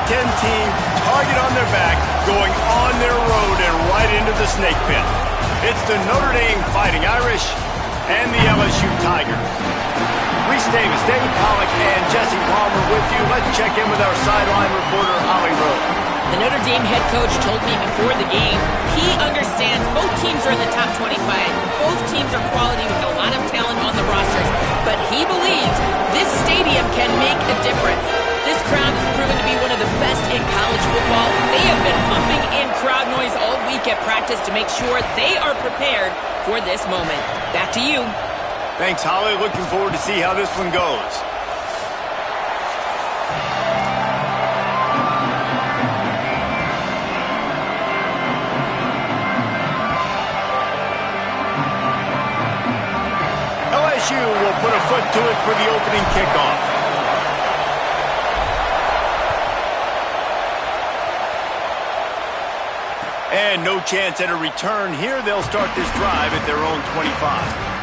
10 team, target on their back, going on their road and right into the snake pit. It's the Notre Dame Fighting Irish and the LSU Tigers. Reese Davis, Dave Pollock, and Jesse Palmer with you. Let's check in with our sideline reporter, Holly Rowe. The Notre Dame head coach told me before the game he understands both teams are in the top 25. Both teams are quality with a lot of talent on the rosters. But he believes this stadium can make a difference. This crowd has proven to be one of the best in college football. They have been pumping in crowd noise all week at practice to make sure they are prepared for this moment. Back to you. Thanks, Holly. Looking forward to see how this one goes. LSU will put a foot to it for the opening kickoff. And no chance at a return here. They'll start this drive at their own 25.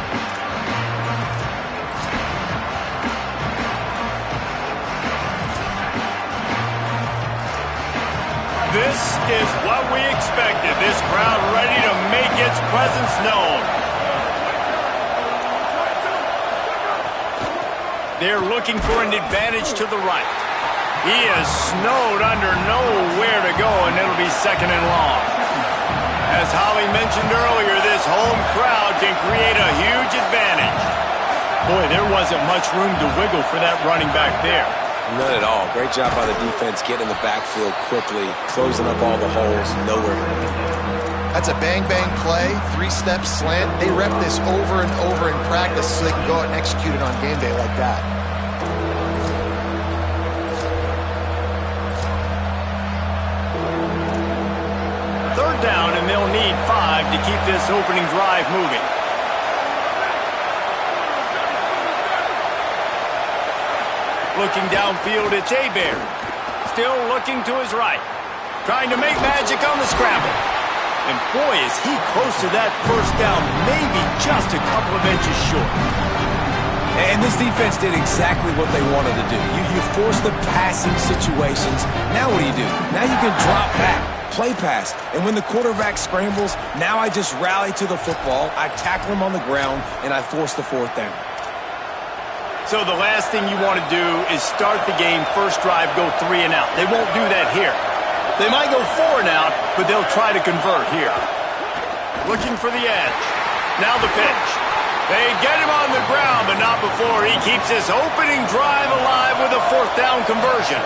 This is what we expected. This crowd ready to make its presence known. They're looking for an advantage to the right. He is snowed under, nowhere to go, and it'll be second and long. As Holly mentioned earlier, this home crowd can create a huge advantage. Boy, there wasn't much room to wiggle for that running back there. None at all. Great job by the defense getting in the backfield quickly, closing up all the holes, nowhere to go. That's a bang-bang play, three-step slant. They rep this over and over in practice so they can go out and execute it on game day like that. Third down, and they'll need 5 to keep this opening drive moving. Looking downfield, it's Hebert. Still looking to his right. Trying to make magic on the scramble. And boy, is he close to that first down, maybe just a couple of inches short. And this defense did exactly what they wanted to do. You force the passing situations. Now what do? Now you can drop back, play pass. And when the quarterback scrambles, now I just rally to the football, I tackle him on the ground, and I force the fourth down. So the last thing you want to do is start the game, first drive, go 3 and out. They won't do that here. They might go 4 and out, but they'll try to convert here. Looking for the edge. Now the pitch. They get him on the ground, but not before he keeps this opening drive alive with a fourth down conversion.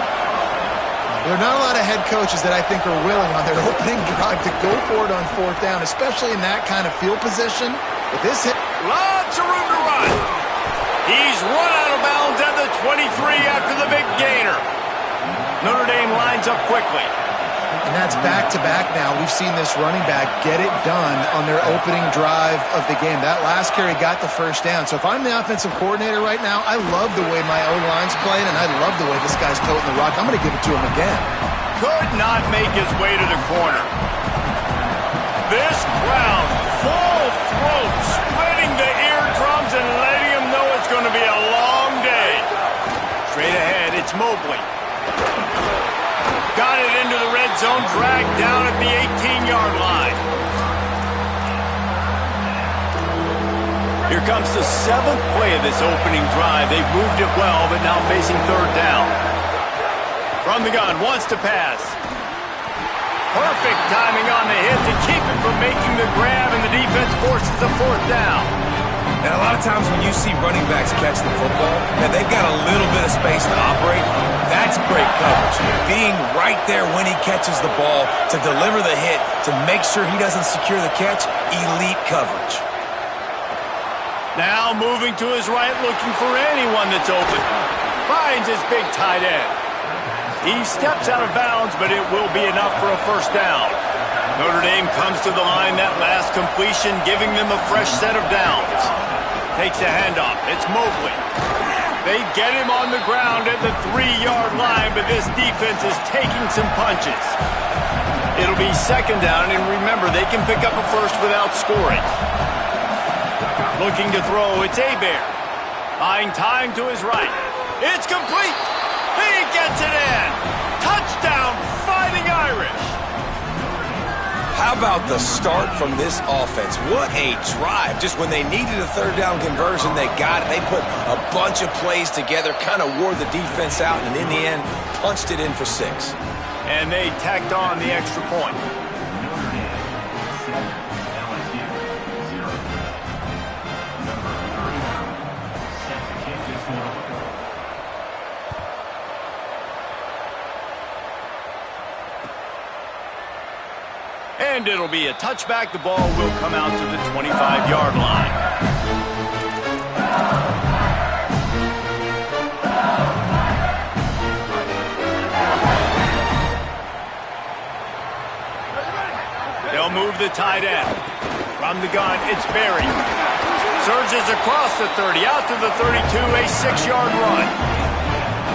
There are not a lot of head coaches that I think are willing on their opening drive to go for it on fourth down, especially in that kind of field position. But this hit... Lots of room to run. He's run out of bounds at the 23 after the big gainer. Notre Dame lines up quickly. And that's back-to-back now. We've seen this running back get it done on their opening drive of the game. That last carry got the first down. So if I'm the offensive coordinator right now, I love the way my O-line's playing, and I love the way this guy's toting the rock. I'm going to give it to him again. Could not make his way to the corner. This crowd, full throat, splitting the eardrums and letting him know it's going to be a long day. Straight ahead, it's Mobley. Got it into the red zone, dragged down at the 18-yard line. Here comes the 7th play of this opening drive. They've moved it well, but now facing third down. From the gun, wants to pass. Perfect timing on the hit to keep it from making the grab, and the defense forces the fourth down. And a lot of times when you see running backs catch the football, man, they've got a little bit of space to operate. That's great coverage. Being right there when he catches the ball to deliver the hit, to make sure he doesn't secure the catch, elite coverage. Now moving to his right, looking for anyone that's open. Finds his big tight end. He steps out of bounds, but it will be enough for a first down. Notre Dame comes to the line, that last completion, giving them a fresh set of downs. Takes a handoff. It's Mobley. They get him on the ground at the 3-yard line, but this defense is taking some punches. It'll be second down, and remember, they can pick up a first without scoring. Looking to throw, it's Hebert. Buying time to his right. It's complete. He gets it in. Touchdown! about the start from this offense? What a drive. Just when they needed a third down conversion, they got it. They put a bunch of plays together, kind of wore the defense out, and in the end, punched it in for 6. And they tacked on the extra point. And it'll be a touchback. The ball will come out to the 25-yard line. They'll move the tight end. From the gun, it's Berry. Surges across the 30, out to the 32, a 6-yard run.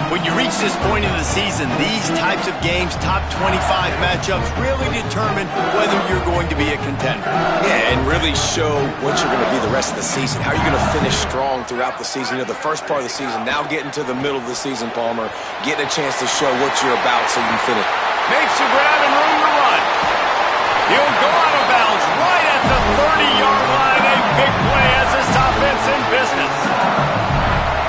When you reach this point in the season, these types of games, top 25 matchups, really determine whether you're going to be a contender. Yeah, and really show what you're going to be the rest of the season. How are you going to finish strong throughout the season? You know, the first part of the season, now getting to the middle of the season, Palmer, getting a chance to show what you're about so you can finish. Makes a grab and room to run. He'll go out of bounds right at the 30-yard line. A big play as this offense in business.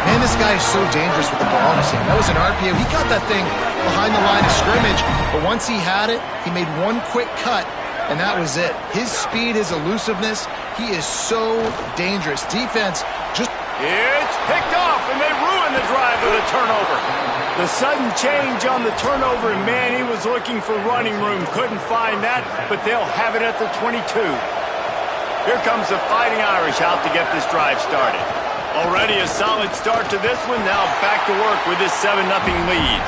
Man, this guy is so dangerous with the ball in his hand. That was an RPO. He got that thing behind the line of scrimmage, but once he had it, he made one quick cut, and that was it. His speed, his elusiveness, he is so dangerous. Defense just... It's picked off, and they ruin the drive with a turnover. The sudden change on the turnover, and man, he was looking for running room. Couldn't find that, but they'll have it at the 22. Here comes the Fighting Irish out to get this drive started. Already a solid start to this one. Now back to work with this 7-0 lead.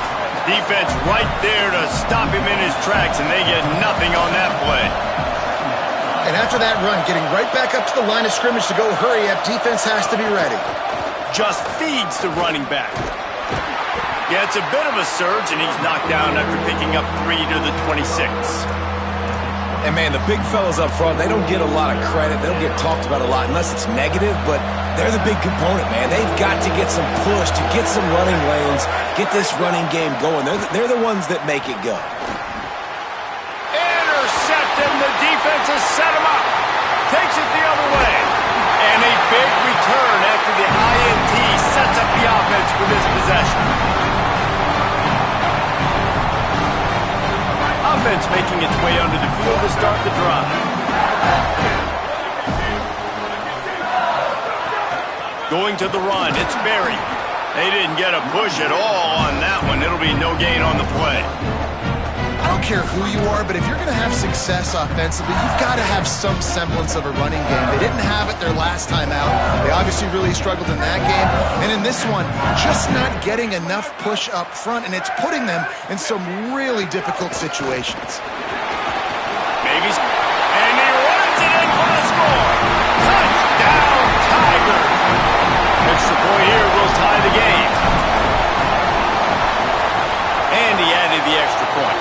Defense right there to stop him in his tracks, and they get nothing on that play. And after that run, getting right back up to the line of scrimmage to go hurry up, defense has to be ready. Just feeds the running back. Yeah, it's a bit of a surge, and he's knocked down after picking up 3 to the 26. And, man, the big fellas up front, they don't get a lot of credit. They don't get talked about a lot unless it's negative, but they're the big component, man. They've got to get some push, to get some running lanes, get this running game going. They're the ones that make it go. Intercepted, the defense has set him up. Takes it the other way. And a big return after the INT sets up the offense for this possession. Offense making its way under the field to start the drive. Going to the run, it's Berry. They didn't get a push at all on that one. It'll be no gain on the play. I don't care who you are, but if you're going to have success offensively, you've got to have some semblance of a running game. They didn't have it their last time out. They obviously really struggled in that game. And in this one, just not getting enough push up front, and it's putting them in some really difficult situations. Maybe, and he runs it in for the score. Touchdown, Tigers. Extra point here will tie the game. And he added the extra point.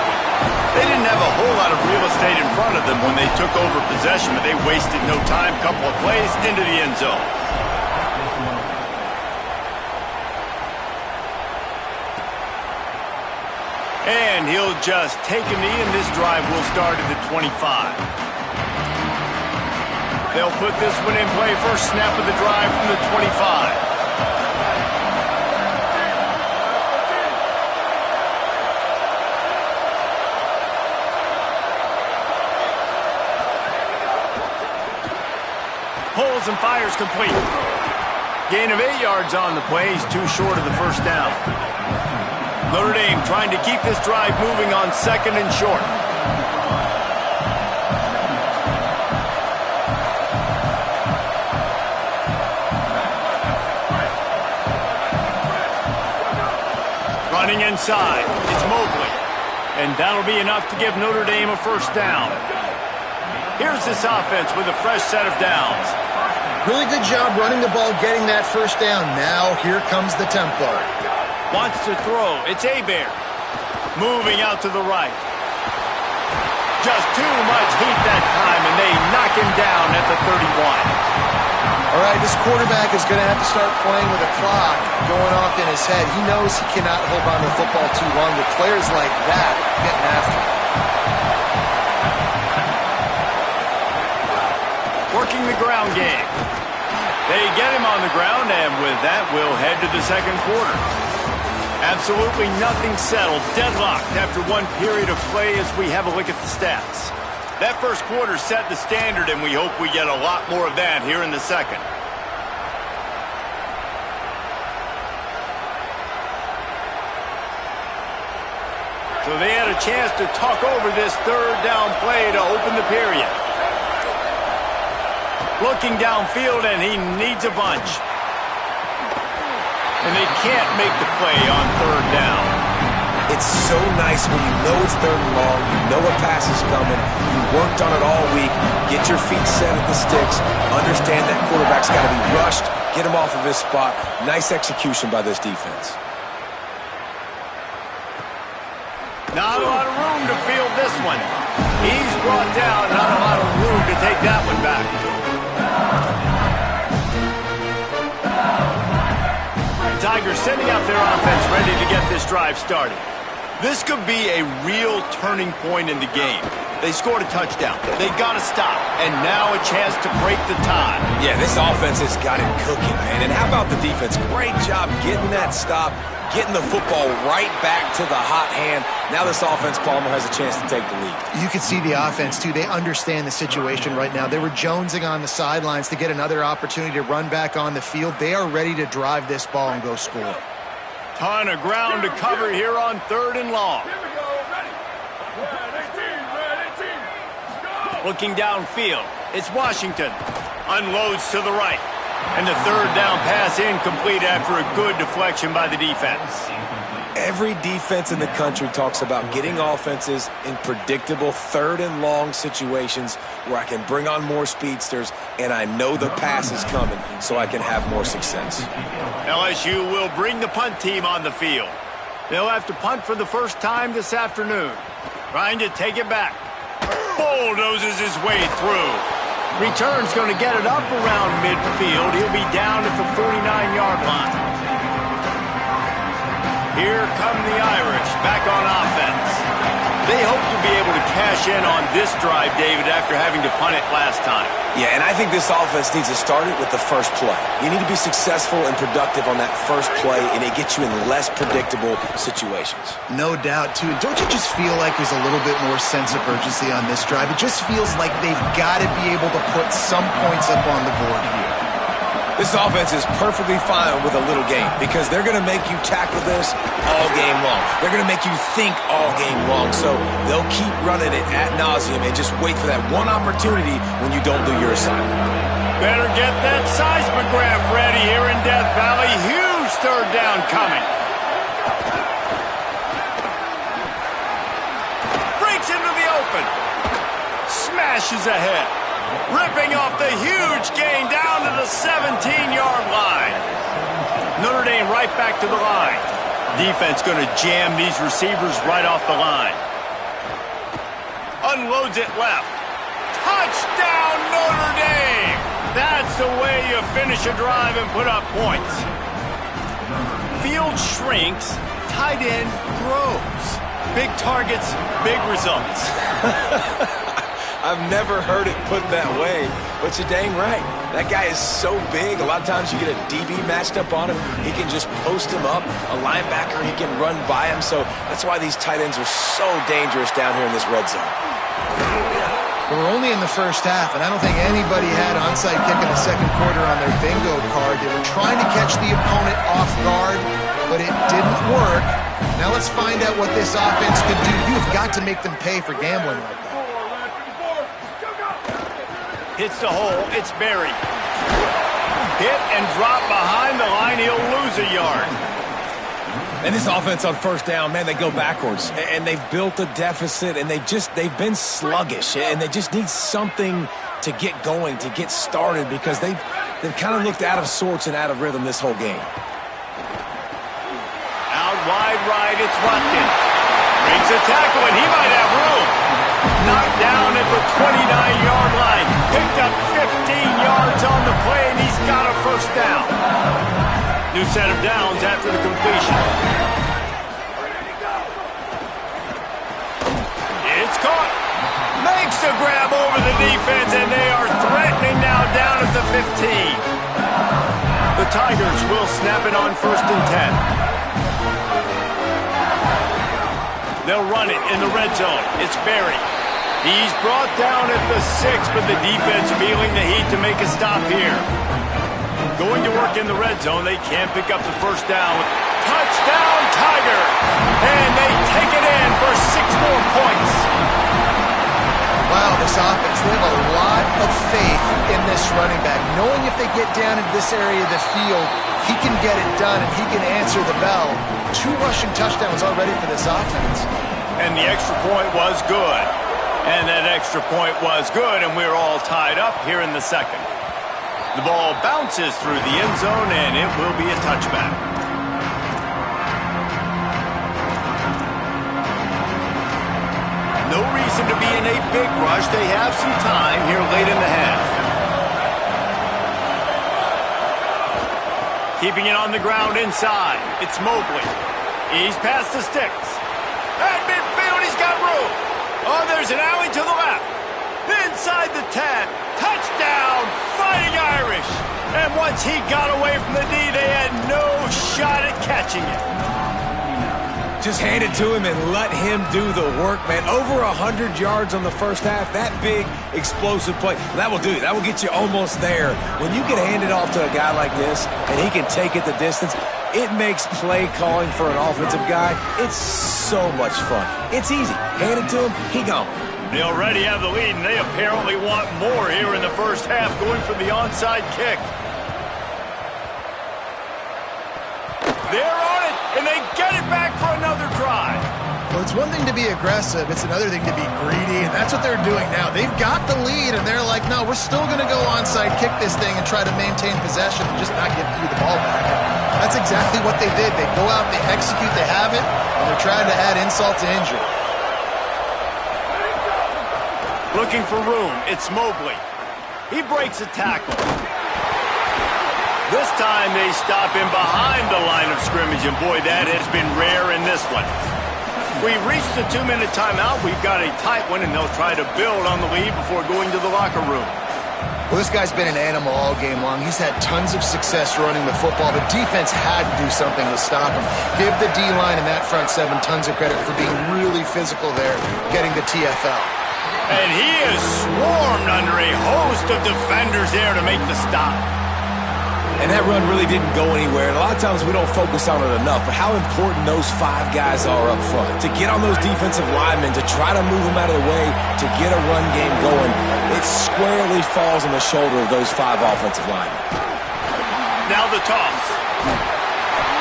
They didn't have a whole lot of real estate in front of them when they took over possession, but they wasted no time. Couple of plays into the end zone. And he'll just take a knee, and this drive will start at the 25. They'll put this one in play. First snap of the drive from the 25. Pulls and fires complete. Gain of 8 yards on the play. He's too short of the first down. Notre Dame trying to keep this drive moving on 2nd and short. Running inside, it's Mobley. And that'll be enough to give Notre Dame a first down. Here's this offense with a fresh set of downs. Really good job running the ball, getting that first down. Now here comes the tempo. Wants to throw. It's Hebert. Moving out to the right. Just too much heat that time, and they knock him down at the 31. All right, this quarterback is going to have to start playing with a clock going off in his head. He knows he cannot hold on to the football too long with players like that getting after him. ground game. They get him on the ground, and with that, we'll head to the second quarter. Absolutely nothing settled. Deadlocked after one period of play as we have a look at the stats. That first quarter set the standard, and we hope we get a lot more of that here in the second. So they had a chance to talk over this third down play to open the period. Looking downfield, and he needs a bunch. And they can't make the play on third down. It's so nice when you know it's third and long, you know a pass is coming, you worked on it all week, get your feet set at the sticks, understand that quarterback's got to be rushed, get him off of his spot. Nice execution by this defense. Not a lot of room to field this one. He's brought down, not a lot of room to take that one back. Tigers sending out their offense ready to get this drive started. This could be a real turning point in the game. They scored a touchdown. They got to stop. And now a chance to break the tie. Yeah, this offense has got it cooking, man. And how about the defense? Great job getting that stop, getting the football right back to the hot hand. Now this offense, Palmer, has a chance to take the lead. You can see the offense, too. They understand the situation right now. They were jonesing on the sidelines to get another opportunity to run back on the field. They are ready to drive this ball and go score. Ton of ground to cover here on third and long. Looking downfield, it's Washington. Unloads to the right. And the third down pass incomplete after a good deflection by the defense. Every defense in the country talks about getting offenses in predictable third and long situations where I can bring on more speedsters and I know the pass is coming so I can have more success. LSU will bring the punt team on the field. They'll have to punt for the first time this afternoon. Trying to take it back. Bulldozes his way through. Return's going to get it up around midfield. He'll be down at the 49-yard line. Here come the Irish back on offense. They hope to be able to cash in on this drive, David, after having to punt it last time. Yeah, and I think this offense needs to start it with the first play. You need to be successful and productive on that first play, and it gets you in less predictable situations. No doubt, too. Don't you just feel like there's a little bit more sense of urgency on this drive? It just feels like they've got to be able to put some points up on the board here. This offense is perfectly fine with a little game because they're going to make you tackle this all game long. They're going to make you think all game long. So they'll keep running it ad nauseum and just wait for that one opportunity when you don't do your assignment. Better get that seismograph ready here in Death Valley. Huge third down coming. Breaks into the open. Smashes ahead. Ripping off the huge gain down to the 17-yard line. Notre Dame right back to the line. Defense going to jam these receivers right off the line. Unloads it left. Touchdown, Notre Dame! That's the way you finish a drive and put up points. Field shrinks, tight end grows. Big targets, big results. I've never heard it put that way, but you're dang right. That guy is so big. A lot of times you get a DB matched up on him. He can just post him up. A linebacker, he can run by him. So that's why these tight ends are so dangerous down here in this red zone. We're only in the first half, and I don't think anybody had onside kick in the second quarter on their bingo card. They were trying to catch the opponent off guard, but it didn't work. Now let's find out what this offense could do. You've got to make them pay for gambling like that. Hits the hole. It's Berry. Hit and drop behind the line. He'll lose a yard. And this offense on first down, man, they go backwards. And they've built a deficit, and they've been sluggish. And they just need something to get going, to get started, because they've kind of looked out of sorts and out of rhythm this whole game. Out wide right, it's Watkins. Makes a tackle, and he might have room. Knocked down at the 29-yard line. Picked up 15 yards on the play, and he's got a first down. New set of downs after the completion. It's caught. Makes the grab over the defense, and they are threatening now down at the the 15. The Tigers will snap it on 1st and 10. They'll run it in the red zone. It's Berry. He's brought down at the 6, but the defense feeling the heat to make a stop here. Going to work in the red zone. They can't pick up the 1st down. Touchdown, Tiger! And they take it in for 6 more points. Wow, this offense, they have a lot of faith in this running back. Knowing if they get down into this area of the field, he can get it done and he can answer the bell. 2 rushing touchdowns already for this offense. And the extra point was good. And that extra point was good, and we're all tied up here in the 2nd. The ball bounces through the end zone, and it will be a touchback. No reason to be in a big rush. They have some time here late in the half. Keeping it on the ground inside. It's Mobley. He's past the sticks. At midfield, he's got room. Oh, there's an alley to the left. Inside the 10. Touchdown, Fighting Irish. And once he got away from the D, they had no shot at catching it. Just hand it to him and let him do the work, man. Over 100 yards on the 1st half. That big, explosive play. That will do it. That will get you almost there. When you can hand it off to a guy like this and he can take it the distance, it makes play calling for an offensive guy, it's so much fun. It's easy. Hand it to him, he gone. They already have the lead, and they apparently want more here in the 1st half, going for the onside kick. They're on it, and they get it back for another drive. Well, it's one thing to be aggressive. It's another thing to be greedy, and that's what they're doing now. They've got the lead, and they're like, no, we're still going to go onside, kick this thing, and try to maintain possession and just not give you the ball back. That's exactly what they did. They go out, they execute, they have it, and they're trying to add insult to injury. Looking for room, it's Mobley. He breaks a tackle. This time they stop him behind the line of scrimmage, and boy, that has been rare in this one. We've reached the 2-minute timeout. We've got a tight one, and they'll try to build on the lead before going to the locker room. Well, this guy's been an animal all game long. He's had tons of success running the football. The defense had to do something to stop him. Give the D-line and that front 7 tons of credit for being really physical there, getting the TFL. And he is swarmed under a host of defenders there to make the stop. And that run really didn't go anywhere. And a lot of times we don't focus on it enough, but how important those 5 guys are up front. To get on those defensive linemen, to try to move them out of the way, to get a run game going, it squarely falls on the shoulder of those 5 offensive linemen. Now the toss.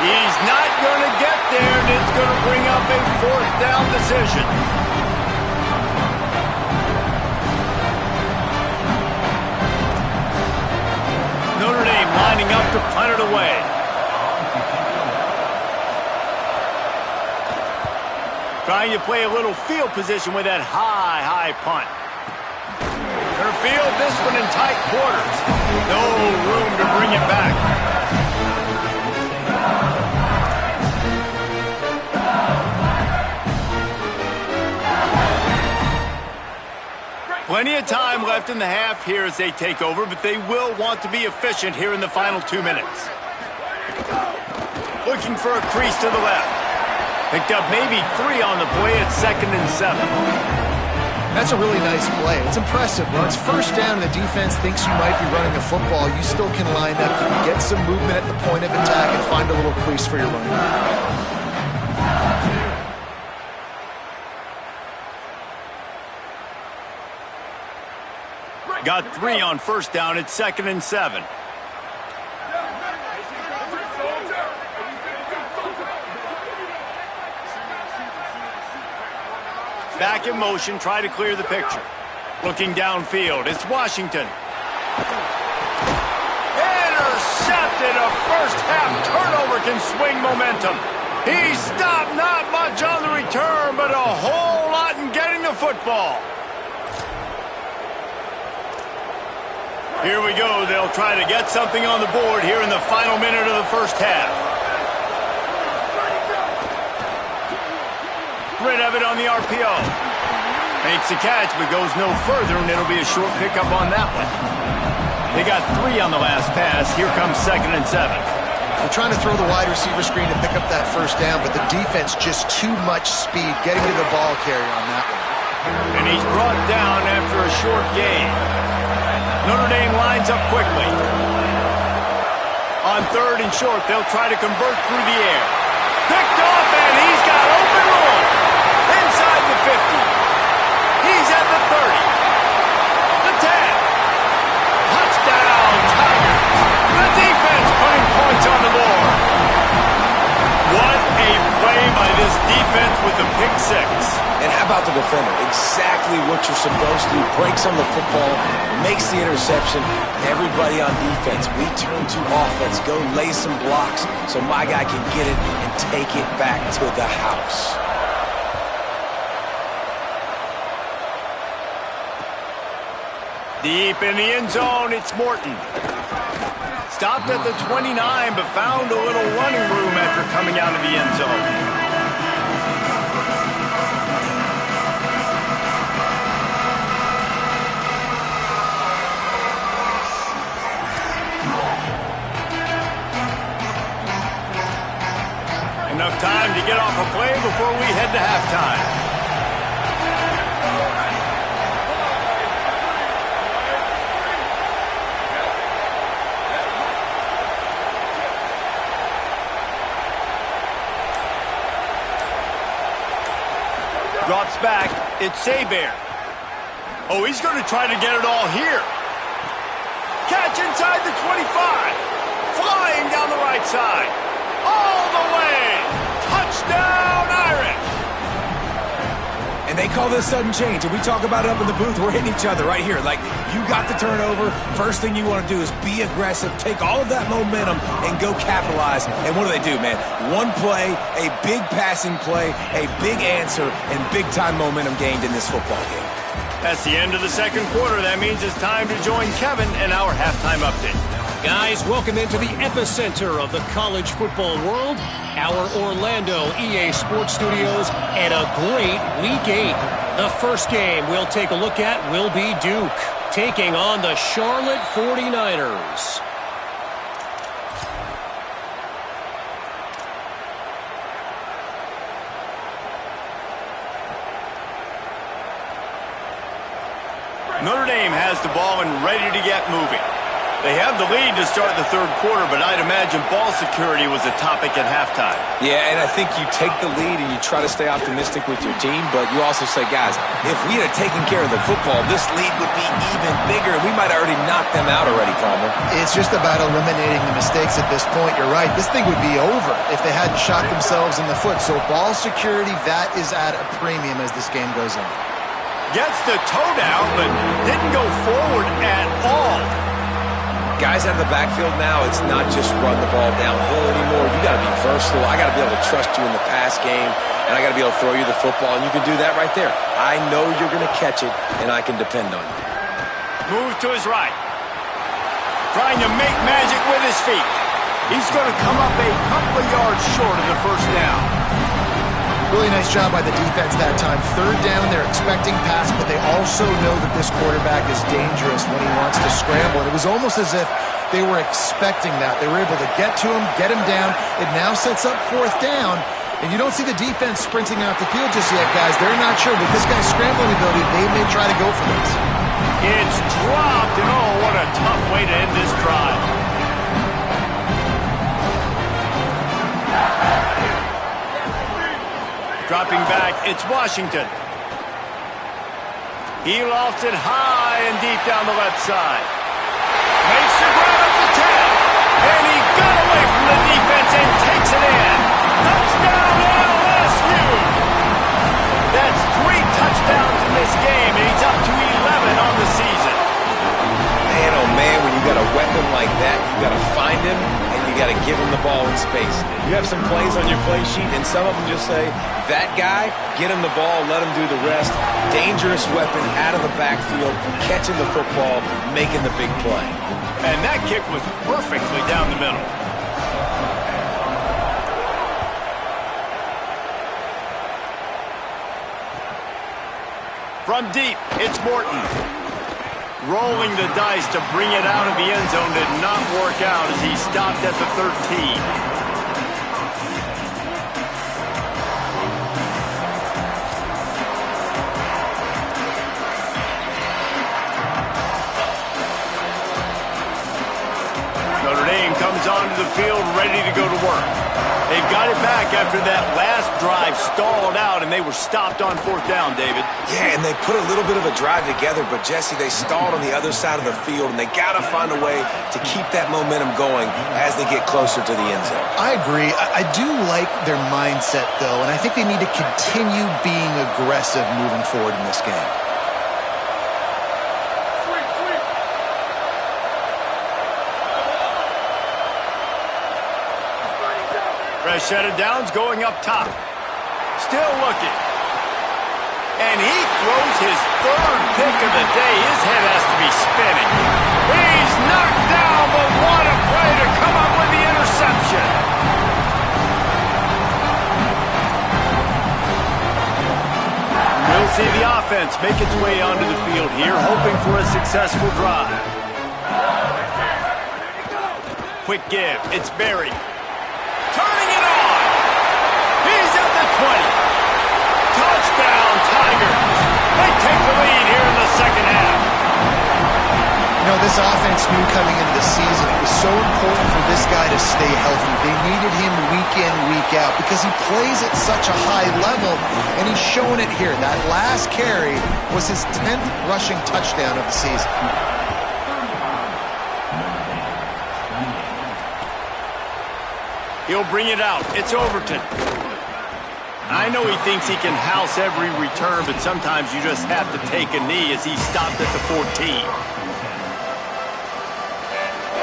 He's not going to get there, and it's going to bring up a 4th down decision. Notre Dame lining up to punt it away. Trying to play a little field position with that high punt. Their field, this one in tight quarters. No room to bring it back. Plenty of time left in the half here as they take over, but they will want to be efficient here in the final 2 minutes. Looking for a crease to the left. Picked up maybe 3 on the play at 2nd and 7. That's a really nice play. It's impressive. When it's 1st down and the defense thinks you might be running the football, you still can line up, you can get some movement at the point of attack and find a little crease for your running back. Got 3 on 1st down at 2nd and 7. Back in motion, try to clear the picture. Looking downfield, it's Washington. Intercepted, a 1st half turnover can swing momentum. He stopped, not much on the return, but a whole lot in getting the football. Here we go. They'll try to get something on the board here in the final minute of the 1st half. Rid of it on the RPO. Makes the catch, but goes no further, and it'll be a short pickup on that one. They got 3 on the last pass. Here comes 2nd and 7. They're trying to throw the wide receiver screen to pick up that first down, but the defense just too much speed getting to the ball carrier on that one. And he's brought down after a short gain. Notre Dame lines up quickly. On 3rd and short, they'll try to convert through the air. Picked off, and he's got open room. Inside the 50. He's at the 30. The 10. Touchdown, Tigers. The defense putting points on the board. What a play by this defense with the pick 6. And how about the defender? Exactly what you're supposed to do. Breaks on the football, makes the interception. Everybody on defense, we turn to offense. Go lay some blocks so my guy can get it and take it back to the house. Deep in the end zone, it's Morton. Stopped at the 29, but found a little running room after coming out of the end zone. Enough time to get off a play before we head to halftime. Drops back. It's Saber. Oh, he's going to try to get it all here. Catch inside the 25. Flying down the right side. All the way. Touchdown, Irish. And they call this sudden change, and we talk about it up in the booth. We're hitting each other right here. Like, you got the turnover. First thing you want to do is be aggressive, take all of that momentum, and go capitalize. And what do, man? One play, a big passing play, a big answer, and big-time momentum gained in this football game. That's the end of the second quarter. That means it's time to join Kevin in our halftime update. Guys, welcome into the epicenter of the college football world, our Orlando EA Sports Studios, and a great Week 8. The first game we'll take a look at will be Duke, taking on the Charlotte 49ers. Notre Dame has the ball and ready to get moving. They have the lead to start the third quarter, but I'd imagine ball security was a topic at halftime. Yeah, and I think you take the lead and you try to stay optimistic with your team, but you also say, guys, if we had taken care of the football, this lead would be even bigger, and we might have already knocked them out already, Palmer. It's just about eliminating the mistakes at this point. You're right. This thing would be over if they hadn't shot themselves in the foot. So ball security, that is at a premium as this game goes on. Gets the toe down, but didn't go forward at all. Guys out of the backfield now, it's not just run the ball downhill anymore. You got to be versatile. I got to be able to trust you in the pass game, and I got to be able to throw you the football, and you can do that right there. I know you're going to catch it, and I can depend on you. Move to his right. Trying to make magic with his feet. He's going to come up a couple of yards short of the first down. Really nice job by the defense that time. Third down, they're expecting pass, but they also know that this quarterback is dangerous when he wants to scramble. And it was almost as if they were expecting that. They were able to get to him, get him down. It now sets up fourth down. And you don't see the defense sprinting out the field just yet, guys. They're not sure. With this guy's scrambling ability, they may try to go for this. It's dropped, and oh, what a tough way to end this drive. Dropping back, it's Washington. He lofts it high and deep down the left side. Makes the grab at the 10. And he got away from the defense and takes it in. Touchdown LSU. That's 3 touchdowns in this game, and he's up to 11 on the season. Man, oh man, when you got a weapon like that, you got to find him, and you got to give him the ball in space. You have some plays on your play sheet, and some of them just say, that guy, get him the ball, let him do the rest. Dangerous weapon out of the backfield, catching the football, making the big play. And that kick was perfectly down the middle. From deep, it's Morton. Rolling the dice to bring it out of the end zone did not work out as he stopped at the 13. Notre Dame comes onto the field ready to go to work. They've got it back after that last drive stalled out, and they were stopped on 4th down, David. Yeah, and they put a little bit of a drive together, but, Jesse, they stalled on the other side of the field, and they got to find a way to keep that momentum going as they get closer to the end zone. I agree. I do like their mindset, though, and I think they need to continue being aggressive moving forward in this game. Fresh set of downs going up top. Still looking. And he throws his 3rd pick of the day. His head has to be spinning. He's knocked down, but what a play to come up with the interception. We'll see the offense make its way onto the field here, hoping for a successful drive. Quick give. It's Berry. Turning it on. He's at the 20. Touchdown, Tigers. They take the lead here in the second half. You know, this offense knew coming into the season it was so important for this guy to stay healthy. They needed him week in, week out because he plays at such a high level, and he's showing it here. That last carry was his 10th rushing touchdown of the season. He'll bring it out. It's Overton. I know he thinks he can house every return, but sometimes you just have to take a knee as he stopped at the 14.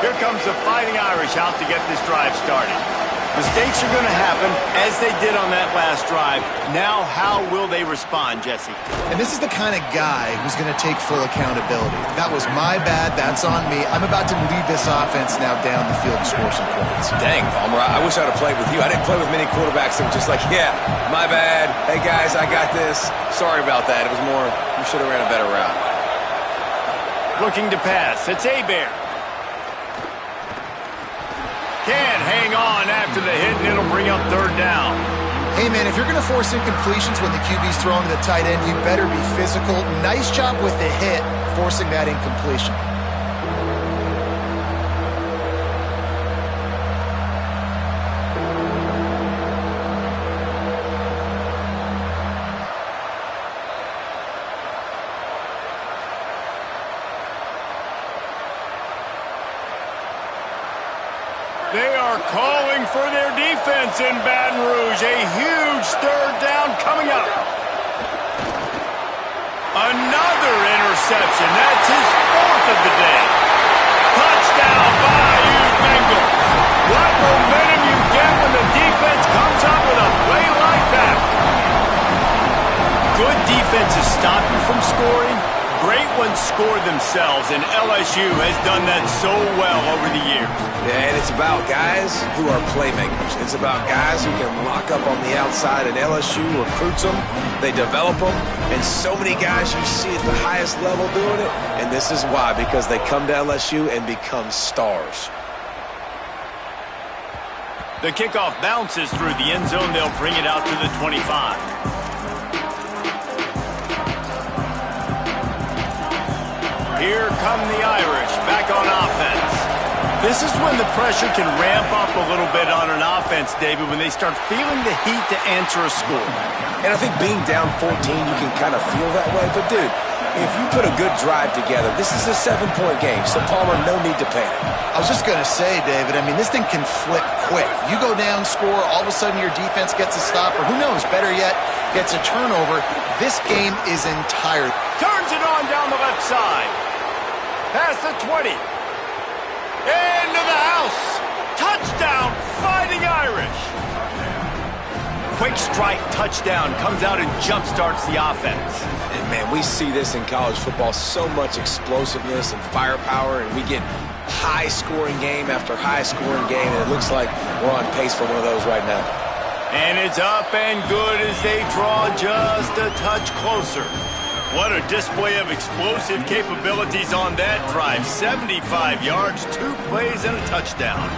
Here comes the Fighting Irish out to get this drive started. Mistakes are going to happen, as they did on that last drive. Now, how will they respond, Jesse? And this is the kind of guy who's going to take full accountability. That was my bad. That's on me. I'm about to lead this offense now down the field and score some points. Dang, Palmer, I wish I'd have played with you. I didn't play with many quarterbacks that were just like, yeah, my bad. Hey, guys, I got this. Sorry about that. It was more, you should have ran a better route. Looking to pass. It's Hebert. Can't hang on after the hit, and it'll bring up 3rd down. Hey, man, if you're going to force incompletions when the QB's throwing to the tight end, you better be physical. Nice job with the hit, forcing that incompletion. They are calling for their defense in Baton Rouge. A huge 3rd down coming up. Another interception. That's his 4th of the day. Touchdown, Bayou Bengals. What momentum you get when the defense comes up with a play like that. Good defenses stop you from scoring. Great ones score themselves, and LSU has done that so well over the years. Yeah, and it's about guys who are playmakers. It's about guys who can lock up on the outside, and LSU recruits them, they develop them, and so many guys you see at the highest level doing it, and this is why, because they come to LSU and become stars. The kickoff bounces through the end zone. They'll bring it out to the 25. Here come the Irish, back on offense. This is when the pressure can ramp up a little bit on an offense, David, when they start feeling the heat to answer a score. And I think being down 14, you can kind of feel that way. But, dude, if you put a good drive together, this is a 7-point game, so Palmer, no need to panic. I was just going to say, David, I mean, this thing can flip quick. You go down, score, all of a sudden your defense gets a stop, or who knows, better yet, gets a turnover. This game is entire. Turns it on down the left side. Past the 20. Into the house. Touchdown, Fighting Irish. Quick strike touchdown comes out and jump-starts the offense. And, man, we see this in college football, so much explosiveness and firepower, and we get high-scoring game after high-scoring game, and it looks like we're on pace for one of those right now. And it's up and good as they draw just a touch closer. What a display of explosive capabilities on that drive. 75 yards, 2 plays, and a touchdown.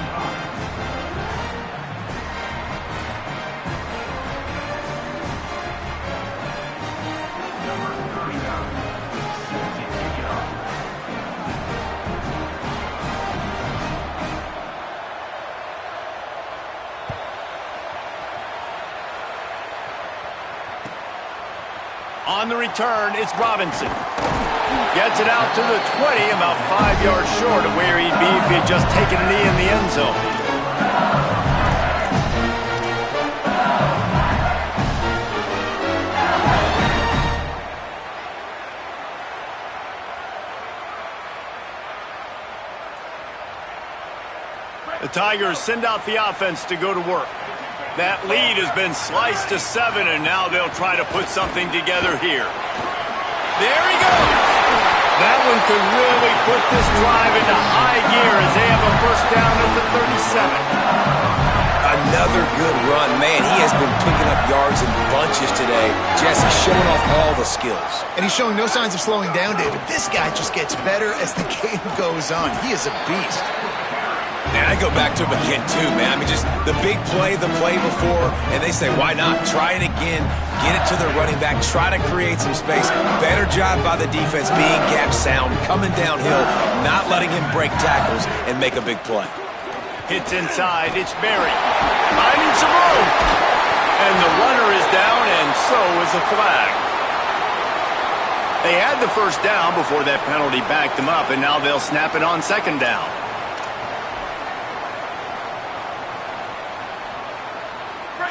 On the return, it's Robinson. Gets it out to the 20, about 5 yards short of where he'd be if he had just taken a knee in the end zone. The Tigers send out the offense to go to work. That lead has been sliced to 7, and now they'll try to put something together here. There he goes! That one could really put this drive into high gear as they have a first down at the 37. Another good run. Man, he has been picking up yards in bunches today. Jesse showing off all the skills. And he's showing no signs of slowing down, David. This guy just gets better as the game goes on. He is a beast. Man, I go back to him again, too, man. I mean, just the big play, the play before, and they say, why not? Try it again, get it to their running back, try to create some space. Better job by the defense being gap sound, coming downhill, not letting him break tackles and make a big play. Hits inside, it's Berry. Finding some room. And the runner is down, and so is the flag. They had the first down before that penalty backed them up, and now they'll snap it on second down.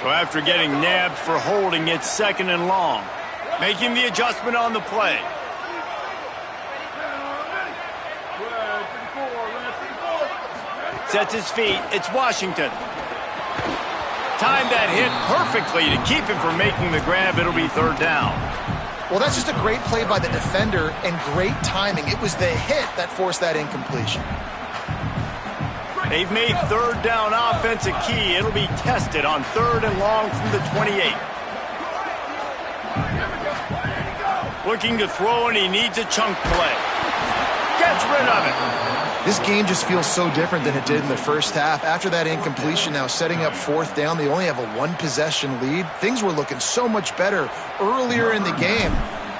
So after getting nabbed for holding, it's second and long. Making the adjustment on the play. Sets his feet. It's Washington. Timed that hit perfectly to keep him from making the grab. It'll be third down. Well, that's just a great play by the defender and great timing. It was the hit that forced that incompletion. They've made third down offense a key. It'll be tested on third and long from the 28. Looking to throw, and he needs a chunk play. Gets rid of it. This game just feels so different than it did in the first half. After that incompletion, now setting up fourth down, they only have a one-possession lead. Things were looking so much better earlier in the game.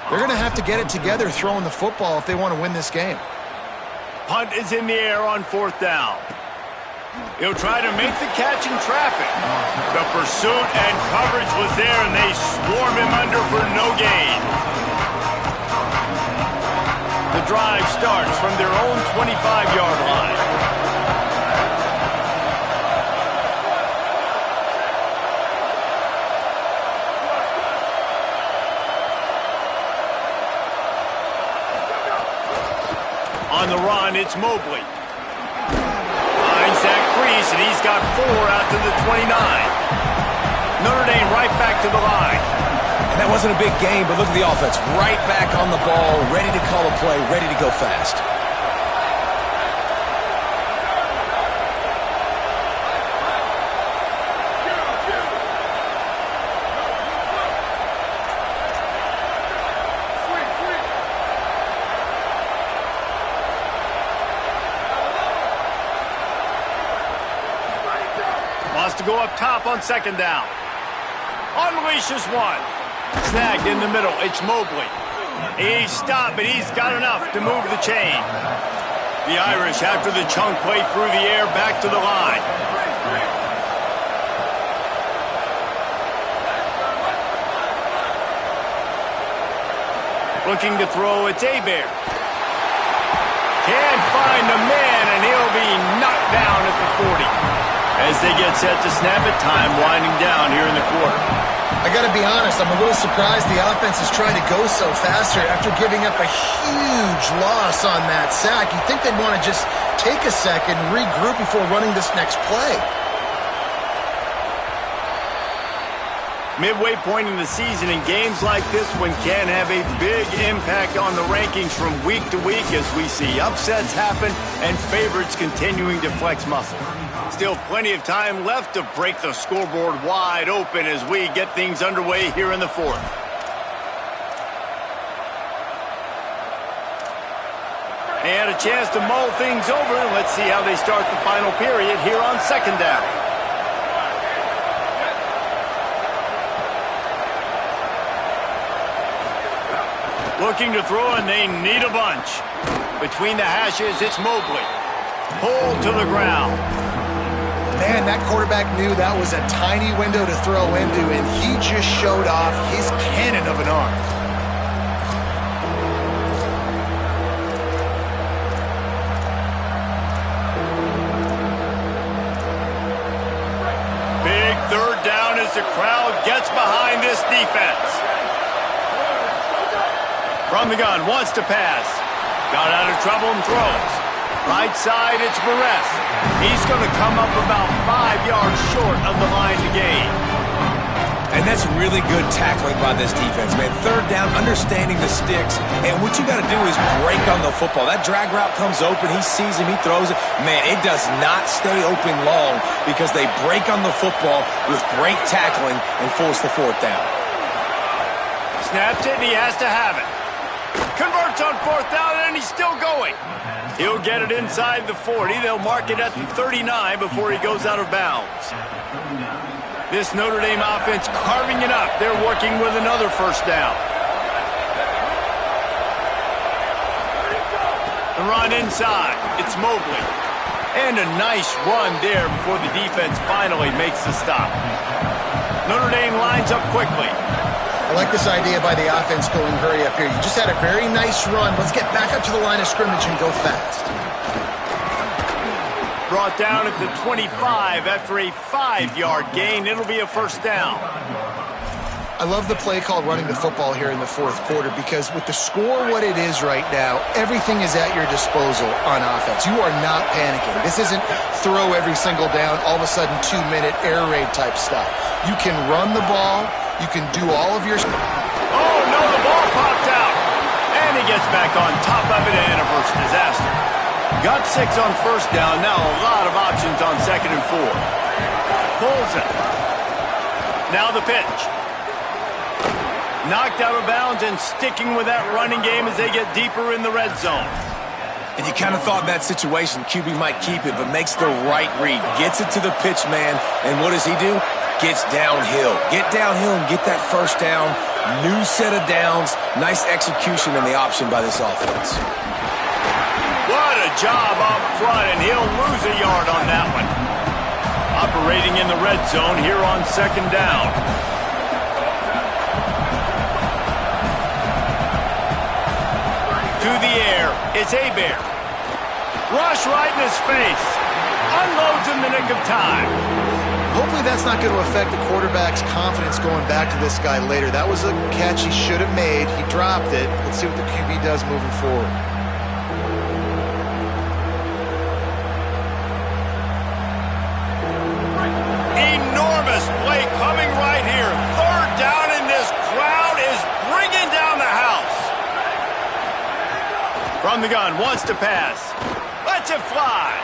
They're going to have to get it together throwing the football if they want to win this game. Punt is in the air on fourth down. He'll try to make the catch in traffic. The pursuit and coverage was there, and they swarm him under for no gain. The drive starts from their own 25-yard line. On the run, it's Mobley. Finds that crease, and he's got 4 out to the 29. Notre Dame right back to the line. And that wasn't a big game, but look at the offense. Right back on the ball, ready to call a play, ready to go fast. Wants to go up top on second down. Unleashes one. Snagged in the middle. It's Mobley. He's stopped, but he's got enough to move the chain. The Irish, after the chunk play through the air, back to the line. Looking to throw, it's Hebert. Can't find the man, and he'll be knocked down at the 40. As they get set to snap it, time winding down here in the quarter. I got to be honest, I'm a little surprised the offense is trying to go so fast here after giving up a huge loss on that sack. You'd think they'd want to just take a second, regroup before running this next play. Midway point in the season, and games like this one can have a big impact on the rankings from week to week as we see upsets happen and favorites continuing to flex muscle. Still plenty of time left to break the scoreboard wide open as we get things underway here in the fourth. And a chance to mull things over. Let's see how they start the final period here on second down. Looking to throw, and they need a bunch. Between the hashes, it's Mobley. Pulled to the ground. Man, that quarterback knew that was a tiny window to throw into, and he just showed off his cannon of an arm. Big third down as the crowd gets behind this defense. From the gun, wants to pass. Got out of trouble and throws. Right side, it's Barres. He's going to come up about 5 yards short of the line to gain. And that's really good tackling by this defense, man. Third down, understanding the sticks. And what you got to do is break on the football. That drag route comes open. He sees him. He throws it. Man, it does not stay open long because they break on the football with great tackling and force the fourth down. Snaps it, and he has to have it. Converts on fourth down, and he's still going. He'll get it inside the 40. They'll mark it at the 39 before he goes out of bounds. This Notre Dame offense carving it up. They're working with another first down. The run inside. It's Mobley. And a nice run there before the defense finally makes the stop. Notre Dame lines up quickly. I like this idea by the offense going hurry up here. You just had a very nice run. Let's get back up to the line of scrimmage and go fast. Brought down at the 25 after a 5-yard gain. It'll be a first down. I love the play called running the football here in the fourth quarter because with the score what it is right now, everything is at your disposal on offense. You are not panicking. This isn't throw every single down, all of a sudden 2-minute air raid type stuff. You can run the ball. You can do all of your... Oh, no, the ball popped out. And he gets back on top of it, and a first disaster. Got 6 on first down. Now a lot of options on second and 4. Pulls it. Now the pitch. Knocked out of bounds and sticking with that running game as they get deeper in the red zone. And you kind of thought in that situation QB might keep it, but makes the right read. Gets it to the pitch man, and what does he do? Gets downhill. Get downhill and get that first down. New set of downs. Nice execution and the option by this offense. What a job up front, and he'll lose a yard on that one. Operating in the red zone here on second down. To the air, it's Hebert. Rush right in his face. Unloads in the nick of time. Hopefully that's not going to affect the quarterback's confidence going back to this guy later. That was a catch he should have made. He dropped it. Let's see what the QB does moving forward. Enormous play coming right here. Third down, and this crowd is bringing down the house. From the gun, wants to pass. Lets it fly.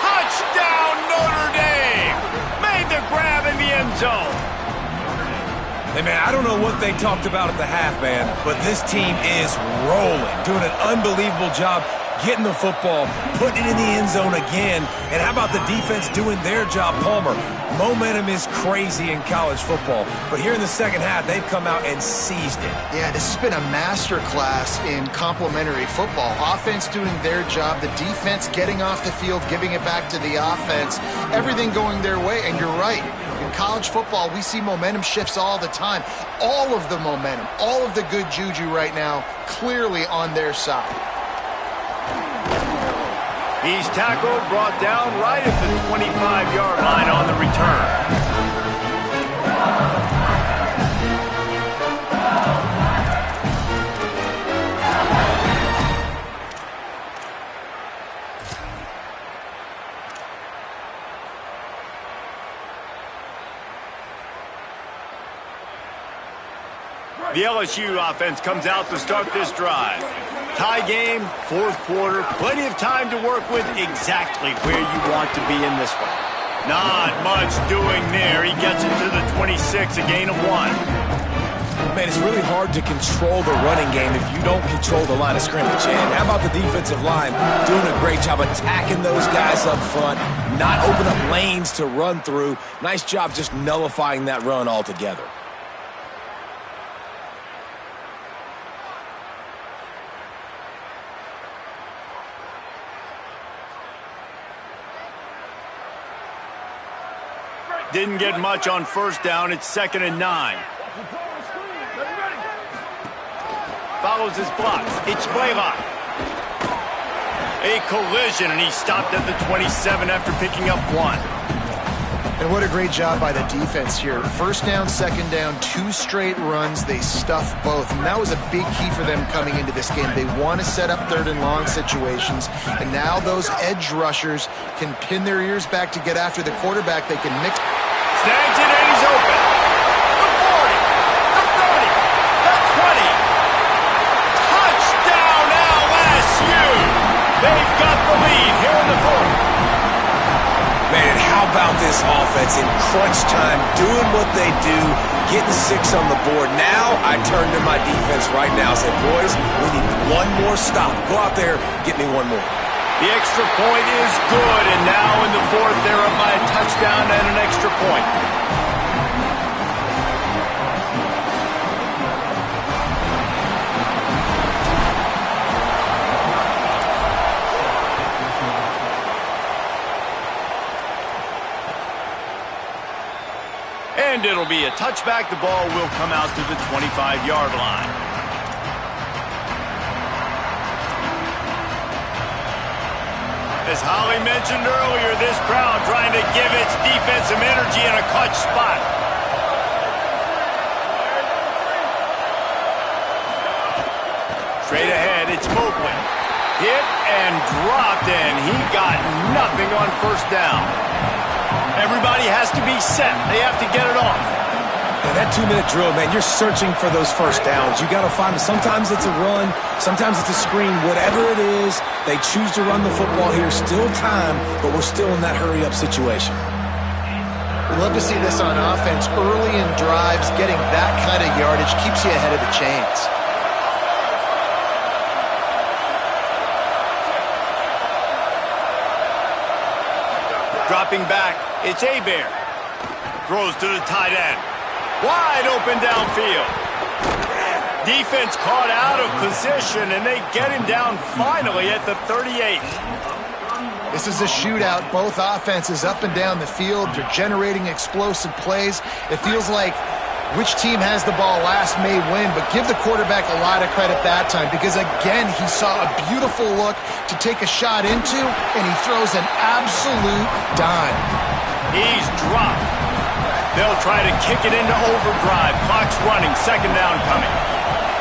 Touchdown, Notre Dame. Made the grab in the end zone. Hey, man, I don't know what they talked about at the half, man, but this team is rolling, doing an unbelievable job getting the football, putting it in the end zone again. And how about the defense doing their job, Palmer? Momentum is crazy in college football, but here in the second half, they've come out and seized it. Yeah, this has been a master class in complementary football. Offense doing their job, the defense getting off the field, giving it back to the offense, everything going their way. And you're right. In college football, we see momentum shifts all the time. All of the momentum, all of the good juju right now, clearly on their side. He's tackled, brought down right at the 25-yard line on the return. The LSU offense comes out to start this drive. Tie game, fourth quarter, plenty of time to work with, exactly where you want to be in this one. Not much doing there. He gets it to the 26, a gain of 1. Man, it's really hard to control the running game if you don't control the line of scrimmage. And how about the defensive line doing a great job attacking those guys up front, not open up lanes to run through. Nice job just nullifying that run altogether. Didn't get much on first down. It's 2nd and 9. Follows his blocks. It's Blaylock. A collision, and he stopped at the 27 after picking up 1. And what a great job by the defense here. First down, second down, 2 straight runs. They stuffed both. And that was a big key for them coming into this game. They want to set up 3rd and long situations. And now those edge rushers can pin their ears back to get after the quarterback. They can mix. Snags it, and he's open. The 40, the 30, the 20. Touchdown, LSU! They've got the lead here in the 4th. Man, and how about this offense in crunch time, doing what they do, getting 6 on the board. Now I turn to my defense right now and say, boys, we need one more stop. Go out there, get me one more. The extra point is good, and now in the 4th, they're up by a touchdown and an extra point. And it'll be a touchback. The ball will come out to the 25-yard line. As Holly mentioned earlier, this crowd trying to give its defense some energy in a clutch spot. Straight ahead, it's Mobley. Hit and dropped, and he got nothing on first down. Everybody has to be set. They have to get it off. And that 2-minute drill, man, you're searching for those first downs. You got to find them. Sometimes it's a run, sometimes it's a screen. Whatever it is, they choose to run the football here. Still time, but we're still in that hurry-up situation. We'd love to see this on offense. Early in drives, getting that kind of yardage keeps you ahead of the chains. Dropping back, it's Hebert. Throws to the tight end. Wide open downfield. Defense caught out of position, and they get him down finally at the 38. This is a shootout. Both offenses up and down the field. They're generating explosive plays. It feels like which team has the ball last may win, but give the quarterback a lot of credit that time because, again, he saw a beautiful look to take a shot into, and he throws an absolute dime. He's dropped. They'll try to kick it into overdrive. Clock's running. 2nd down coming.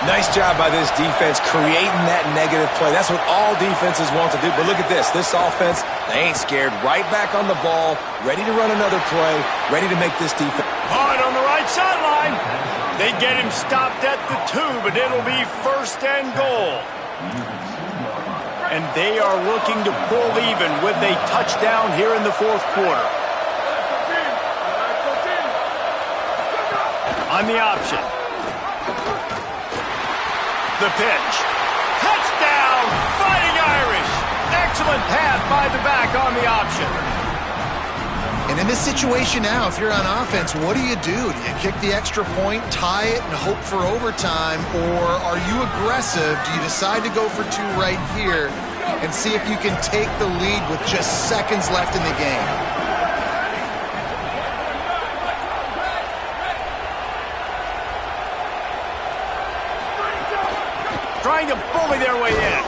Nice job by this defense creating that negative play. That's what all defenses want to do. But look at this. This offense, they ain't scared. Right back on the ball, ready to run another play, ready to make this defense. Hard on the right sideline. They get him stopped at the 2, but it'll be 1st and goal. And they are looking to pull even with a touchdown here in the 4th quarter. On the option. The pitch. Touchdown! Fighting Irish! Excellent pass by the back on the option. And in this situation now, if you're on offense, what do? Do you kick the extra point, tie it, and hope for overtime? Or are you aggressive? Do you decide to go for 2 right here and see if you can take the lead with just seconds left in the game? Trying to bully their way in.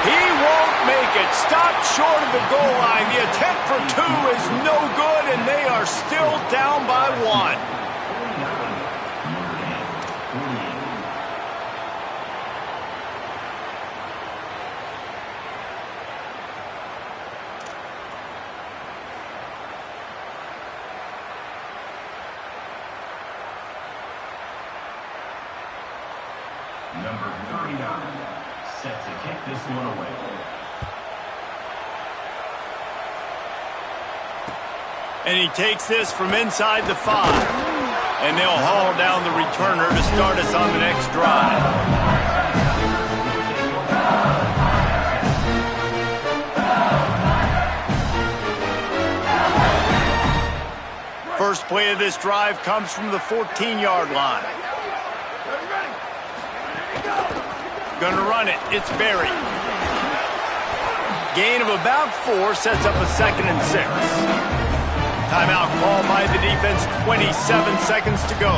He won't make it. Stopped short of the goal line. The attempt for 2 is no good, and they are still down by 1. Number 39, set to kick this one away. And he takes this from inside the 5. And they'll haul down the returner to start us on the next drive. First play of this drive comes from the 14-yard line. Gonna run it. It's Berry. Gain of about 4 sets up a 2nd and 6. Timeout called by the defense, 27 seconds to go.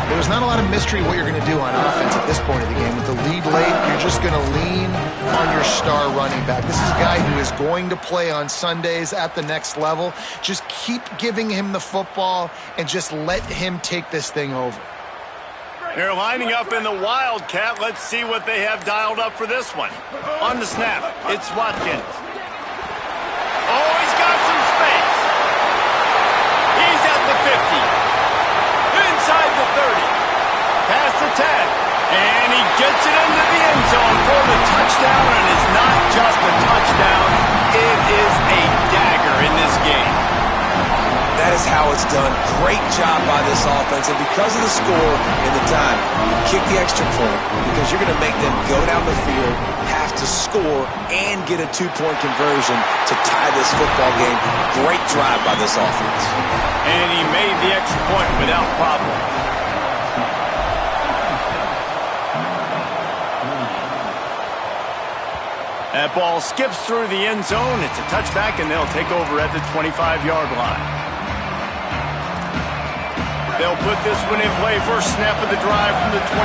There's not a lot of mystery what you're going to do on offense at this point of the game. With the lead late, you're just going to lean on your star running back. This is a guy who is going to play on Sundays at the next level. Just keep giving him the football and just let him take this thing over. They're lining up in the Wildcat. Let's see what they have dialed up for this one. On the snap, it's Watkins. Oh, he's got some space. He's at the 50. Inside the 30. Past the 10. And he gets it into the end zone for the touchdown. And it's not just a touchdown. It is a dagger in this game. That is how it's done. Great job by this offense. And because of the score and the time, you kick the extra point because you're going to make them go down the field, have to score, and get a 2-point conversion to tie this football game. Great drive by this offense. And he made the extra point without problem. That ball skips through the end zone. It's a touchback, and they'll take over at the 25-yard line. They'll put this one in play. First snap of the drive from the 25.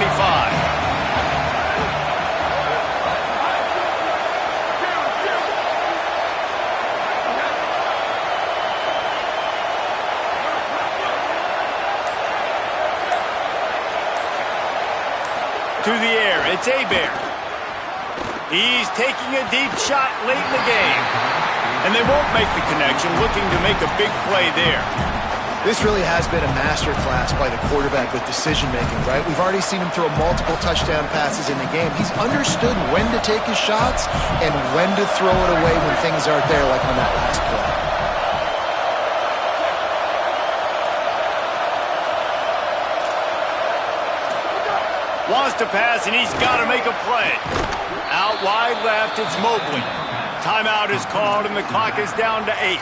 To the air, it's Hebert. He's taking a deep shot late in the game. And they won't make the connection, looking to make a big play there. This really has been a masterclass by the quarterback with decision-making, right? We've already seen him throw multiple touchdown passes in the game. He's understood when to take his shots and when to throw it away when things aren't there, like on that last play. Wants to pass, and he's got to make a play. Out wide left, it's Mobley. Timeout is called, and the clock is down to 8.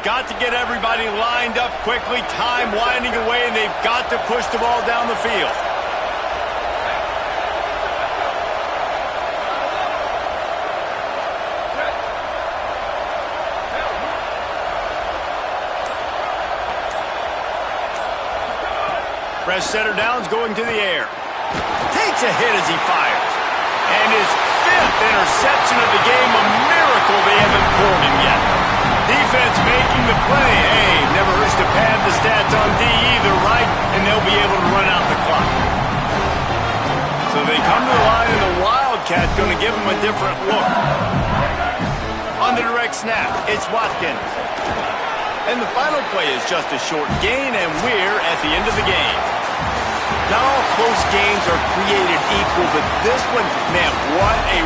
Got to get everybody lined up quickly. Time winding away, and they've got to push the ball down the field. Press center downs going to the air. Takes a hit as he fires. And his 5th interception of the game, a miracle they haven't pulled him yet. Defense making the play. Hey, never hurts to pad the stats on D either, right? And they'll be able to run out the clock. So they come to the line, and the Wildcat going to give them a different look. On the direct snap, it's Watkins. And the final play is just a short gain, and we're at the end of the game. Not all close games are created equal, but this one, man, what a